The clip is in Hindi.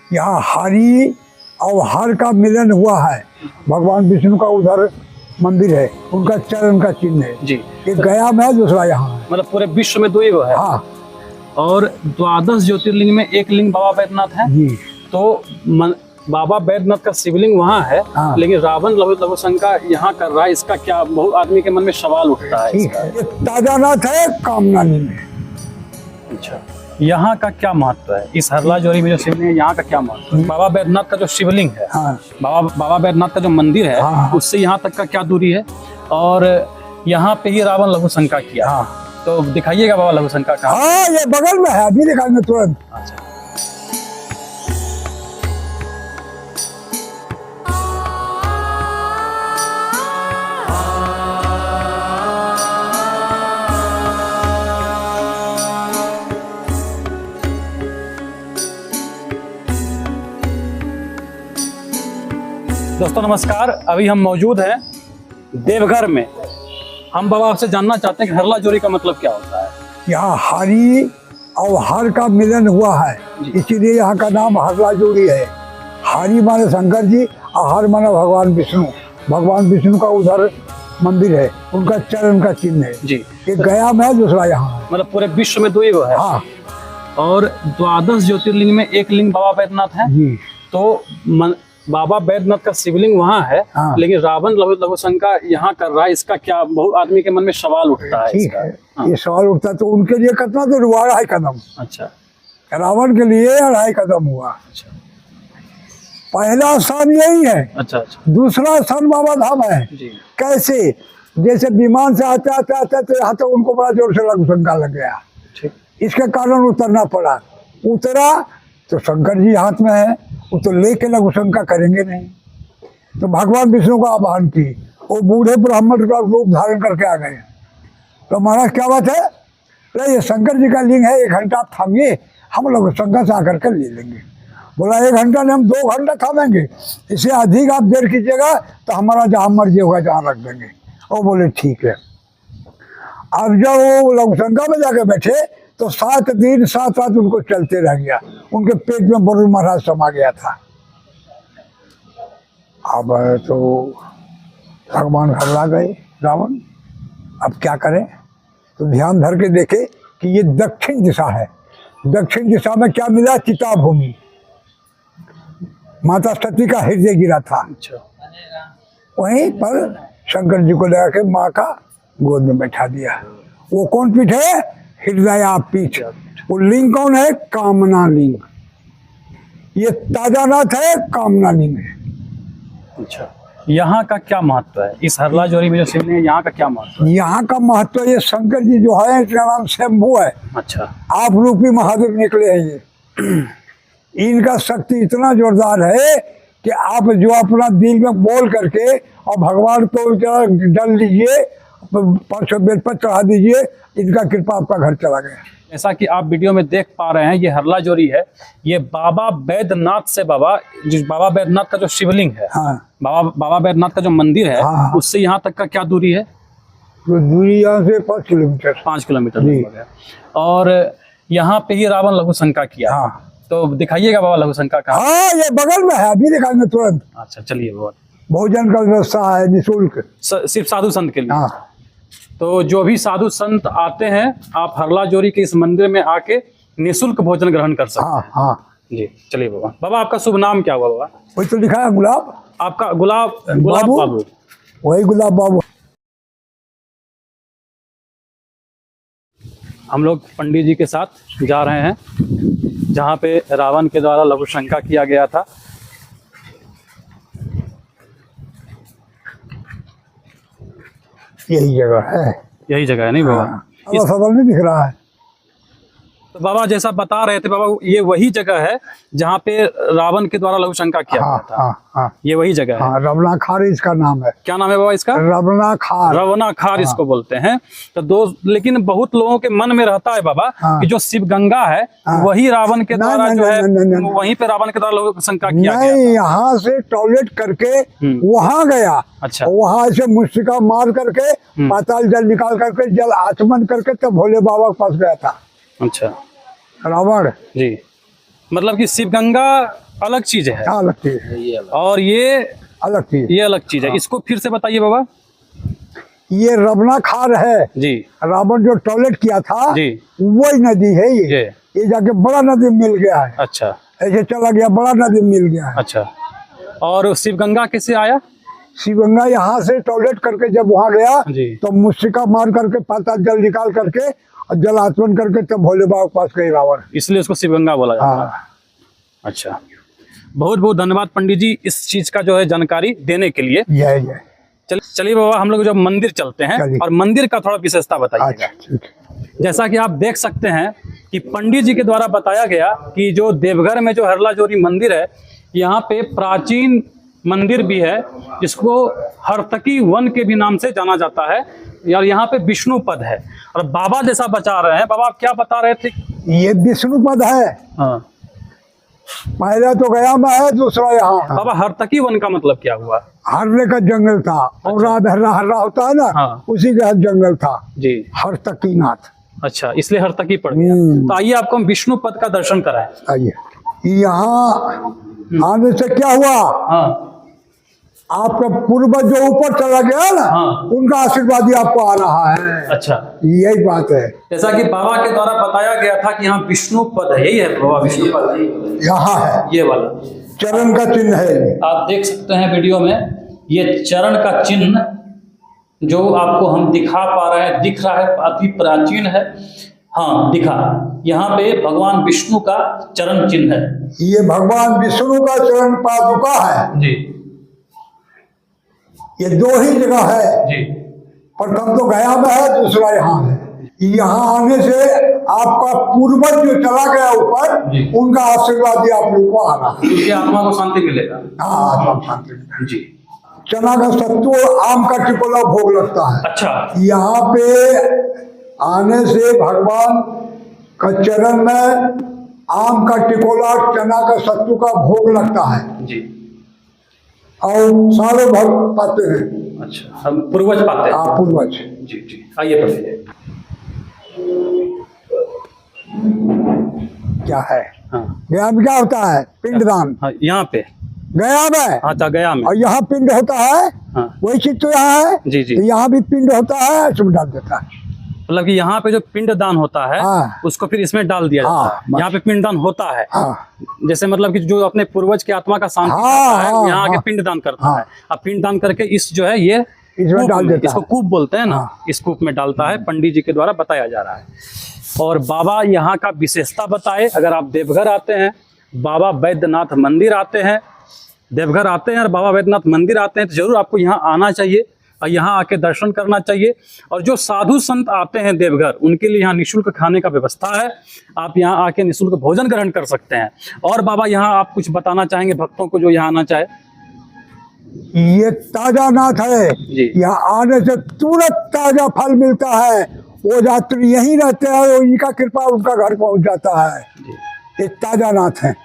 यहाँ हरि और हर का मिलन हुआ है। भगवान विष्णु का उधर मंदिर है, उनका चरण का चिन्ह है जी। एक गया में है, दूसरा यहाँ है। मतलब पूरे विश्व में दो ही वो है। हाँ और द्वादश ज्योतिर्लिंग में एक लिंग बाबा बैद्यनाथ है जी। तो बाबा बैद्यनाथ का शिवलिंग वहाँ है। हाँ। लेकिन रावण लघुशंका यहाँ कर रहा है, इसका क्या बहुत आदमी के मन में सवाल उठता है ठीक है, ये ताजानाथ है कामनानी में। अच्छा, यहाँ का क्या महत्व है? इस हरला जोरी में जो शिवलिंग है यहाँ का क्या महत्व है? बाबा बैद्यनाथ का जो शिवलिंग है, हाँ। बाबा बैद्यनाथ का जो मंदिर है, हाँ। उससे यहाँ तक का क्या दूरी है? और यहाँ पे ही रावण लघुशंका किया। हाँ। तो दिखाइएगा बाबा लघुशंका का। हाँ ये बगल में है, अभी दिखाएंगे तुरंत। अच्छा। दोस्तों नमस्कार, अभी हम मौजूद हैं देवघर में। हम बाबा आपसे जानना चाहते हैं कि हरला जोरी का मतलब क्या होता है? यहाँ हरि और हर का मिलन हुआ है, इसीलिए यहाँ का नाम हरला जोड़ी है। हरि माने शंकर जी और हर माने भगवान विष्णु। भगवान विष्णु का उधर मंदिर है, उनका चरण का चिन्ह है जी। एक गया में है, दूसरा यहाँ है। मतलब पूरे विश्व में दो ही वो है। हाँ और द्वादश ज्योतिर्लिंग में एक लिंग बाबा बैद्यनाथ है जी। तो बाबा बैद्यनाथ का शिवलिंग वहाँ है। हाँ। लेकिन रावण लघुशंका यहाँ कर रहा है, इसका क्या बहुत आदमी के मन में सवाल उठता है ठीक इसका। है, हाँ। ये सवाल उठता तो उनके लिए कितना तो हुआ 2.5 कदम, अच्छा। रावण के लिए 2.5 कदम हुआ। अच्छा पहला स्थान यही है, अच्छा। अच्छा दूसरा स्थान बाबा धाम है। जी। कैसे? जैसे विमान से आते आते आते तो यहाँ तो उनको बड़ा जोर से लघुशंका लग गया, ठीक। इसके कारण उतरना पड़ा। उतरा तो शंकर जी हाथ में है, वो तो लेके लघुशंका करेंगे नहीं। तो भगवान विष्णु का आह्वान की, वो बूढ़े ब्राह्मण का रूप धारण करके आ गए। तो महाराज क्या बात है? अरे ये शंकर जी का लिंग है, 1 घंटा आप थामिए, हम लघुशंका से आकर के ले लेंगे। बोला 1 घंटा नहीं, हम 2 घंटा थामेंगे, इससे अधिक आप देर कीजिएगा तो हमारा जहाँ मर्जी होगा जहाँ रख देंगे। वो बोले ठीक है। अब जब वो लघुशंका में जाके बैठे तो 7 दिन 7 रात उनको चलते रह गया, उनके पेट में वरुण महाराज समा गया था। अब तो भगवान घबरा गए रावण, अब क्या करें? तो ध्यान धर के देखे कि ये दक्षिण दिशा है। दक्षिण दिशा में क्या मिला? चिता भूमि, माता सती का हृदय गिरा था। अच्छा। वहीं पर शंकर जी को लगा के माँ का गोद में बैठा दिया। वो कौन पीठ है? हृदया पीठ। वो लिंग कौन है? कामना लिंग। ये ताजानाथ है कामना लिंग है। अच्छा, यहाँ का क्या महत्व है? इस हरला जोरी में जो शिवलिंग है यहाँ का क्या महत्व है? यहाँ का महत्व, ये शंकर जी जो है इसका नाम शंभू है। अच्छा। आप रूपी महादेव निकले हैं ये। इनका शक्ति इतना जोरदार है कि आप जो अपना दिल में बोल करके और भगवान को डल लीजिए, 500 बेल पर चढ़ा दीजिए, इनका कृपा आपका घर चला गया। जैसा कि आप वीडियो में देख पा रहे हैं, ये हरला जोरी है। ये बाबा बैद्यनाथ से बाबा बैद्यनाथ का जो शिवलिंग है, हाँ। बाबा बैद्यनाथ का जो मंदिर है, हाँ। उससे यहाँ तक का क्या दूरी है? तो दूरी यहाँ से 5 किलोमीटर। 5 किलोमीटर लगभग है। और यहाँ पे ही रावण लघुशंका किया। हाँ। तो दिखाइएगा बाबा लघुशंका का। हाँ ये बगल में है, अभी दिखाएंगे तुरंत। अच्छा चलिए। बहुत भोजन का व्यवस्था है निःशुल्क। सिर्फ साधु संत के लिए। हाँ। तो जो भी साधु संत आते हैं, आप हरला जोरी के इस मंदिर में आके निःशुल्क भोजन ग्रहण कर सकते हाँ हैं। हाँ जी चलिए बाबा। बाबा आपका शुभ नाम क्या हुआ बाबा? वही तो लिखा है गुलाब। आपका गुलाब बाबू। वही गुलाब बाबू। हम लोग पंडित जी के साथ जा रहे हैं जहाँ पे रावण के द्वारा लघुशंका किया गया था। यही जगह है। यही जगह है नहीं बाबा? हाँ। अब फसल नहीं दिख रहा है। तो बाबा जैसा बता रहे थे बाबा, ये वही जगह है जहाँ पे रावण के द्वारा लघुशंका किया हाँ, गया था। हाँ, हाँ। ये वही जगह है। हाँ, रवनाखार इसका नाम है। क्या नाम है बाबा इसका? रवनाखार। रवनाखार इसको बोलते हैं। तो लेकिन बहुत लोगों के मन में रहता है बाबा कि जो शिव गंगा है वही रावण के द्वारा जो है, वहीं पे रावण के द्वारा लघुशंका किया गया। नहीं, यहाँ से टॉयलेट करके वहाँ गया। अच्छा। वहाँ से मुस्तिका मार करके पाताल जल निकाल करके जल आचमन करके तब भोले बाबा के पास गया था अच्छा। रावण। जी, मतलब कि शिव गंगा अलग चीज है। अलग चीज है, और ये अलग चीज। ये अलग चीज है। इसको फिर से बताइए बाबा। ये रबना खार है जी रावण जो टॉयलेट किया था जी। वही नदी है ये जाके बड़ा नदी मिल गया है। अच्छा ऐसे चला गया, बड़ा नदी मिल गया है। अच्छा। और शिवगंगा कैसे आया? शिवगंगा यहाँ से टॉयलेट करके जब वहाँ गया जी। तो मुस्सिका मार करके पाता जल निकाल करके और जल आचमन करके तब भोले बाबा के पास गए रावण। इसलिए उसको शिवगंगा बोला जाता है। हाँ। अच्छा, बहुत बहुत धन्यवाद पंडित जी इस चीज का जो है जानकारी देने के लिए। जय। चलिए बाबा, हम लोग जब मंदिर चलते हैं चलिए। और मंदिर का थोड़ा विशेषता बताइएगा। अच्छा ठीक है। जैसा कि आप देख सकते हैं कि पंडित जी के द्वारा बताया गया कि जो देवघर में जो हरला जोरी मंदिर है, यहाँ पे प्राचीन मंदिर भी है जिसको हरतकी वन के भी नाम से जाना जाता है। और यहाँ पे विष्णु पद है। और बाबा जैसा बचा रहे हैं, बाबा आप क्या बता रहे थे? ये विष्णु पद है। हाँ। पहला तो गया में है, दूसरा यहाँ है। बाबा हरतकी वन का मतलब क्या हुआ? हर्रे का जंगल था और हर्रा हर्रा होता है ना, हाँ। उसी का जंगल था जी। हरतकी नाथ। अच्छा, इसलिए हरतकी पड़ गया। तो आइए आपको हम विष्णु पद का दर्शन कराएं। आइए। यहाँ आने से क्या हुआ, हाँ आपका पूर्वज जो ऊपर चला गया ना, हाँ। उनका आशीर्वाद ही आपको आ रहा है। अच्छा, यही बात है। जैसा कि बाबा के द्वारा बताया गया था कि यहाँ विष्णु पद है, यही है बाबा विष्णु पद? यहाँ है, ये वाला चरण का चिन्ह है ये। आप देख सकते हैं वीडियो में, ये चरण का चिन्ह जो आपको हम दिखा पा रहे हैं, दिख रहा है, अति प्राचीन है। हाँ दिखा, यहाँ पे भगवान विष्णु का चरण चिन्ह है। ये भगवान विष्णु का चरण पादुका है। जी ये दो ही जगह है, जी। प्रथम तो गया में है, दूसरा यहाँ है। यहाँ आने से आपका पूर्वज जो चला गया ऊपर, जी। उनका आशीर्वाद ही आप लोग को आ रहा है। उसकी आत्मा को शांति मिलेगा। हाँ, आत्मा शांति मिलेगा। जी। चना का सत्तू आम का टिकोला भोग लगता है। अच्छा, यहाँ पे आने से भगवान का चरण में आम का टिकोला चना का सत्तू का भोग लगता है जी। और सालों भर पाते हैं। अच्छा, हम पूर्वज पाते हैं। आप पूर्वज। जी जी, आइए पढ़िए। क्या है? हाँ गया में क्या होता है? पिंडदान। हाँ, यहाँ पे। गया में। हाँ था गया में। और यहाँ पिंड होता है। हाँ वही चीज तो यहाँ है। जी जी। तो यहाँ भी पिंड होता है, इसमें डाल देता है। मतलब कि यहाँ पे जो पिंड दान होता है, हाँ। उसको फिर इसमें डाल दिया हाँ, जाता है। यहाँ पे पिंड दान होता है। हाँ जैसे मतलब कि जो अपने पूर्वज की आत्मा का शांति हाँ, करता है, हाँ, यहाँ आके हाँ। पिंड दान करता हाँ। है। अब पिंड दान करके इस जो है ये इसमें कूप डाल में, देता इसको है। कूप बोलते हैं ना, हाँ। इस कूप में डालता है। पंडित जी के द्वारा बताया जा रहा है। और बाबा यहाँ का विशेषता बताए। अगर आप देवघर आते हैं, बाबा वैद्यनाथ मंदिर आते हैं, देवघर आते हैं और बाबा वैद्यनाथ मंदिर आते हैं, तो जरूर आपको यहाँ आना चाहिए और यहाँ आके दर्शन करना चाहिए। और जो साधु संत आते हैं देवघर, उनके लिए यहाँ निःशुल्क खाने का व्यवस्था है। आप यहाँ आके निःशुल्क भोजन ग्रहण कर सकते हैं। और बाबा यहाँ आप कुछ बताना चाहेंगे भक्तों को जो यहाँ आना चाहे? ये ताजा नाथ है जी। यहाँ आने से तुरंत ताजा फल मिलता है। वो यात्री यहीं रहते हैं और इनका कृपा उनका घर पहुंच जाता है। ये ताजा नाथ है।